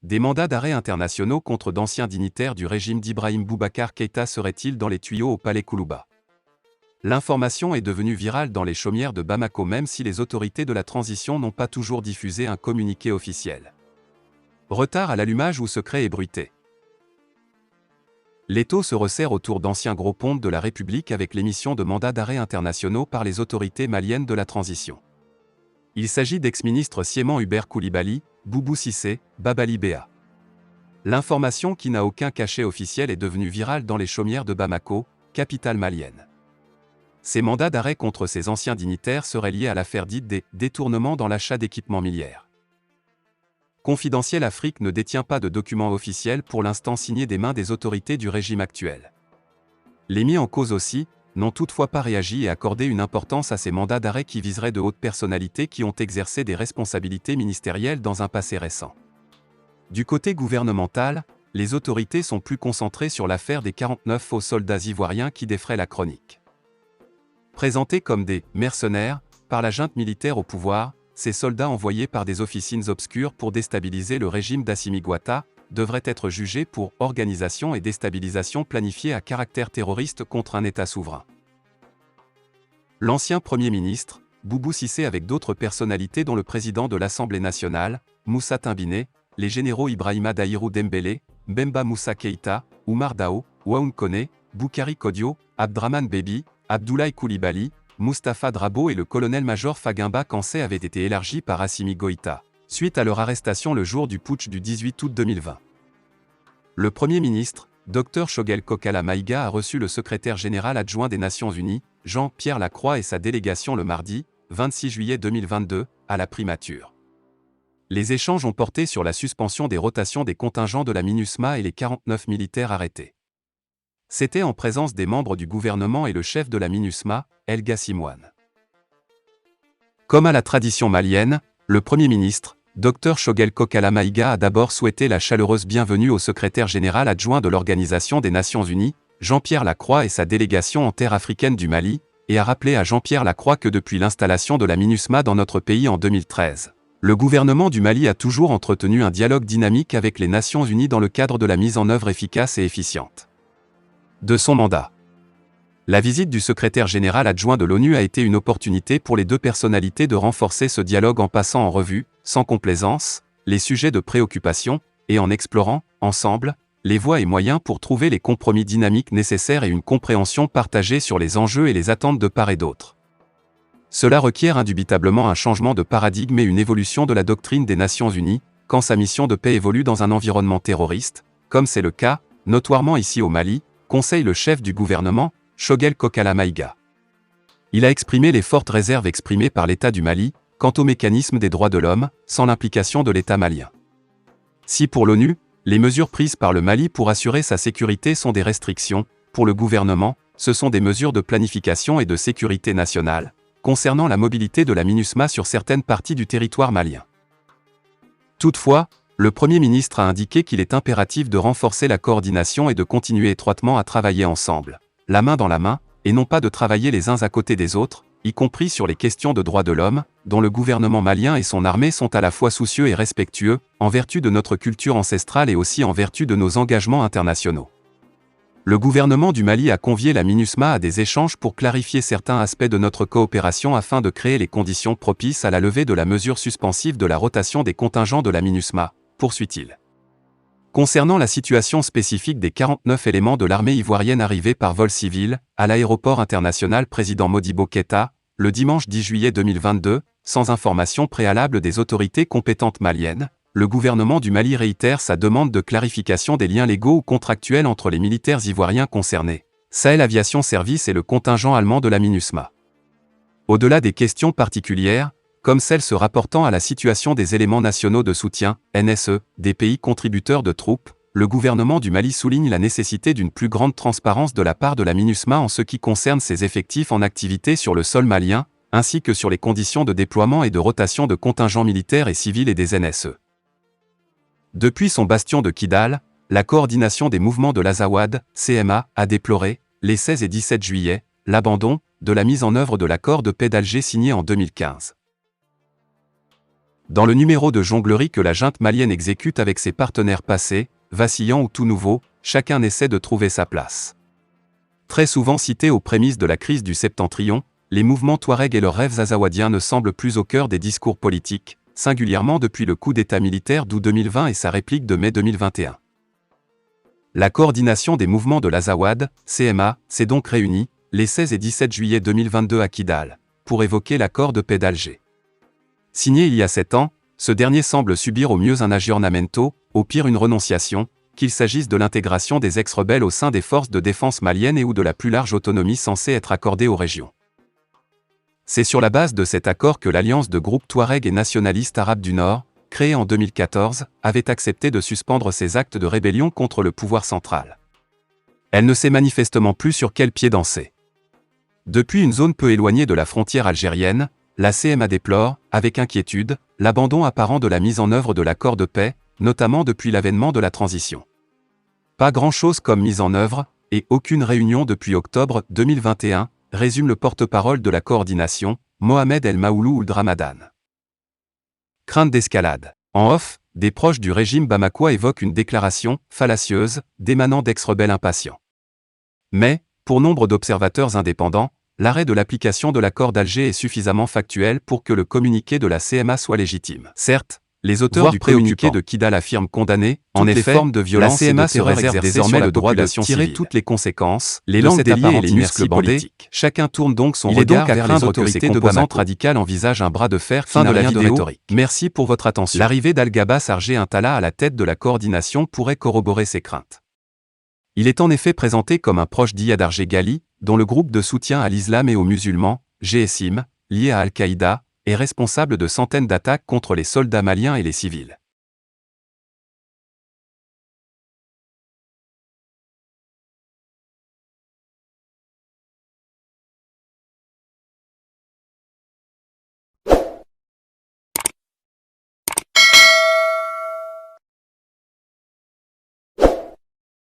Des mandats d'arrêt internationaux contre d'anciens dignitaires du régime d'Ibrahim Boubacar Keïta seraient-ils dans les tuyaux au palais Koulouba? L'information est devenue virale dans les chaumières de Bamako même si les autorités de la transition n'ont pas toujours diffusé un communiqué officiel. Retard à l'allumage ou secret ébruité. L'étau se resserre autour d'anciens gros pontes de la République avec l'émission de mandats d'arrêt internationaux par les autorités maliennes de la transition. Il s'agit d'ex-ministres Siéman Hubert Koulibaly, Boubou Cissé, Babali Béa. L'information qui n'a aucun cachet officiel est devenue virale dans les chaumières de Bamako, capitale malienne. Ces mandats d'arrêt contre ces anciens dignitaires seraient liés à l'affaire dite des détournements dans l'achat d'équipements militaires. Confidentiel Afrique ne détient pas de documents officiels pour l'instant signés des mains des autorités du régime actuel. Les mis en cause aussi n'ont toutefois pas réagi et accordé une importance à ces mandats d'arrêt qui viseraient de hautes personnalités qui ont exercé des responsabilités ministérielles dans un passé récent. Du côté gouvernemental, les autorités sont plus concentrées sur l'affaire des 49 faux soldats ivoiriens qui défraient la chronique. Présentés comme des « mercenaires » par la junte militaire au pouvoir, ces soldats envoyés par des officines obscures pour déstabiliser le régime d'Assimi Goïta devraient être jugés pour organisation et déstabilisation planifiée à caractère terroriste contre un État souverain. L'ancien Premier ministre, Boubou Cissé avec d'autres personnalités dont le président de l'Assemblée nationale, Moussa Timbiné, les généraux Ibrahima Daïrou Dembélé, Bemba Moussa Keïta, Oumar Dao, Waoun Koné, Boukari Kodio, Abdraman Bébi, Abdoulaye Koulibaly, Mustapha Drabo et le colonel-major Fagimba Kansé avaient été élargis par Assimi Goïta, suite à leur arrestation le jour du putsch du 18 août 2020. Le Premier ministre, Dr Choguel Kokala Maïga a reçu le secrétaire général adjoint des Nations Unies, Jean-Pierre Lacroix et sa délégation le mardi, 26 juillet 2022, à la primature. Les échanges ont porté sur la suspension des rotations des contingents de la MINUSMA et les 49 militaires arrêtés. C'était en présence des membres du gouvernement et le chef de la MINUSMA, El Gassimouane. Comme à la tradition malienne, le Premier ministre, Dr Choguel Kokala Maïga a d'abord souhaité la chaleureuse bienvenue au secrétaire général adjoint de l'Organisation des Nations Unies, Jean-Pierre Lacroix et sa délégation en terre africaine du Mali, et a rappelé à Jean-Pierre Lacroix que depuis l'installation de la MINUSMA dans notre pays en 2013, le gouvernement du Mali a toujours entretenu un dialogue dynamique avec les Nations Unies dans le cadre de la mise en œuvre efficace et efficiente de son mandat. La visite du secrétaire général adjoint de l'ONU a été une opportunité pour les deux personnalités de renforcer ce dialogue en passant en revue, sans complaisance, les sujets de préoccupation, et en explorant, ensemble, les voies et moyens pour trouver les compromis dynamiques nécessaires et une compréhension partagée sur les enjeux et les attentes de part et d'autre. Cela requiert indubitablement un changement de paradigme et une évolution de la doctrine des Nations Unies, quand sa mission de paix évolue dans un environnement terroriste, comme c'est le cas, notoirement ici au Mali, conseille le chef du gouvernement, Choguel Kokala Maïga. Il a exprimé les fortes réserves exprimées par l'État du Mali quant au mécanisme des droits de l'homme, sans l'implication de l'État malien. Si pour l'ONU, les mesures prises par le Mali pour assurer sa sécurité sont des restrictions, pour le gouvernement, ce sont des mesures de planification et de sécurité nationale, concernant la mobilité de la MINUSMA sur certaines parties du territoire malien. Toutefois, le Premier ministre a indiqué qu'il est impératif de renforcer la coordination et de continuer étroitement à travailler ensemble, la main dans la main, et non pas de travailler les uns à côté des autres, y compris sur les questions de droits de l'homme, dont le gouvernement malien et son armée sont à la fois soucieux et respectueux, en vertu de notre culture ancestrale et aussi en vertu de nos engagements internationaux. Le gouvernement du Mali a convié la MINUSMA à des échanges pour clarifier certains aspects de notre coopération afin de créer les conditions propices à la levée de la mesure suspensive de la rotation des contingents de la MINUSMA, poursuit-il. Concernant la situation spécifique des 49 éléments de l'armée ivoirienne arrivés par vol civil, à l'aéroport international président Modibo Keïta, le dimanche 10 juillet 2022, sans information préalable des autorités compétentes maliennes, le gouvernement du Mali réitère sa demande de clarification des liens légaux ou contractuels entre les militaires ivoiriens concernés, Sahel Aviation Service et le contingent allemand de la MINUSMA. Au-delà des questions particulières, comme celle se rapportant à la situation des éléments nationaux de soutien, NSE, des pays contributeurs de troupes, le gouvernement du Mali souligne la nécessité d'une plus grande transparence de la part de la MINUSMA en ce qui concerne ses effectifs en activité sur le sol malien, ainsi que sur les conditions de déploiement et de rotation de contingents militaires et civils et des NSE. Depuis son bastion de Kidal, la coordination des mouvements de l'Azawad, CMA, a déploré, les 16 et 17 juillet, l'abandon de la mise en œuvre de l'accord de paix d'Alger signé en 2015. Dans le numéro de jonglerie que la junte malienne exécute avec ses partenaires passés, vacillants ou tout nouveaux, chacun essaie de trouver sa place. Très souvent cités aux prémices de la crise du Septentrion, les mouvements Touareg et leurs rêves azawadiens ne semblent plus au cœur des discours politiques, singulièrement depuis le coup d'État militaire d'août 2020 et sa réplique de mai 2021. La coordination des mouvements de l'Azawad, CMA, s'est donc réunie, les 16 et 17 juillet 2022 à Kidal, pour évoquer l'accord de paix d'Alger. Signé il y a 7 ans, ce dernier semble subir au mieux un aggiornamento, au pire une renonciation, qu'il s'agisse de l'intégration des ex-rebelles au sein des forces de défense maliennes et ou de la plus large autonomie censée être accordée aux régions. C'est sur la base de cet accord que l'alliance de groupes Touareg et nationalistes arabes du Nord, créée en 2014, avait accepté de suspendre ses actes de rébellion contre le pouvoir central. Elle ne sait manifestement plus sur quel pied danser. Depuis une zone peu éloignée de la frontière algérienne, la CMA déplore, avec inquiétude, l'abandon apparent de la mise en œuvre de l'accord de paix, notamment depuis l'avènement de la transition. Pas grand-chose comme mise en œuvre, et aucune réunion depuis octobre 2021, résume le porte-parole de la coordination, Mohamed El Maoulou Ould Ramadan. Crainte d'escalade. En off, des proches du régime bamakois évoquent une déclaration, fallacieuse, d'émanant d'ex-rebelles impatients. Mais, pour nombre d'observateurs indépendants, l'arrêt de l'application de l'accord d'Alger est suffisamment factuel pour que le communiqué de la CMA soit légitime. Certes, les auteurs du communiqué de Kidal affirment condamner, en effet, formes de violence la CMA se réserve désormais le droit de tirer toutes les conséquences, les langues déliées et les muscles bandés. Chacun tourne donc son regard vers les autorités de Bamako. Radicales envisagent un bras de fer qui n'a rien de rhétorique. Merci pour votre attention. L'arrivée d'Al-Gabas Argé Intala à la tête de la coordination pourrait corroborer ces craintes. Il est en effet présenté comme un proche d'Iyad Argé Ghali, dont le groupe de soutien à l'islam et aux musulmans, GSIM, lié à Al-Qaïda, est responsable de centaines d'attaques contre les soldats maliens et les civils.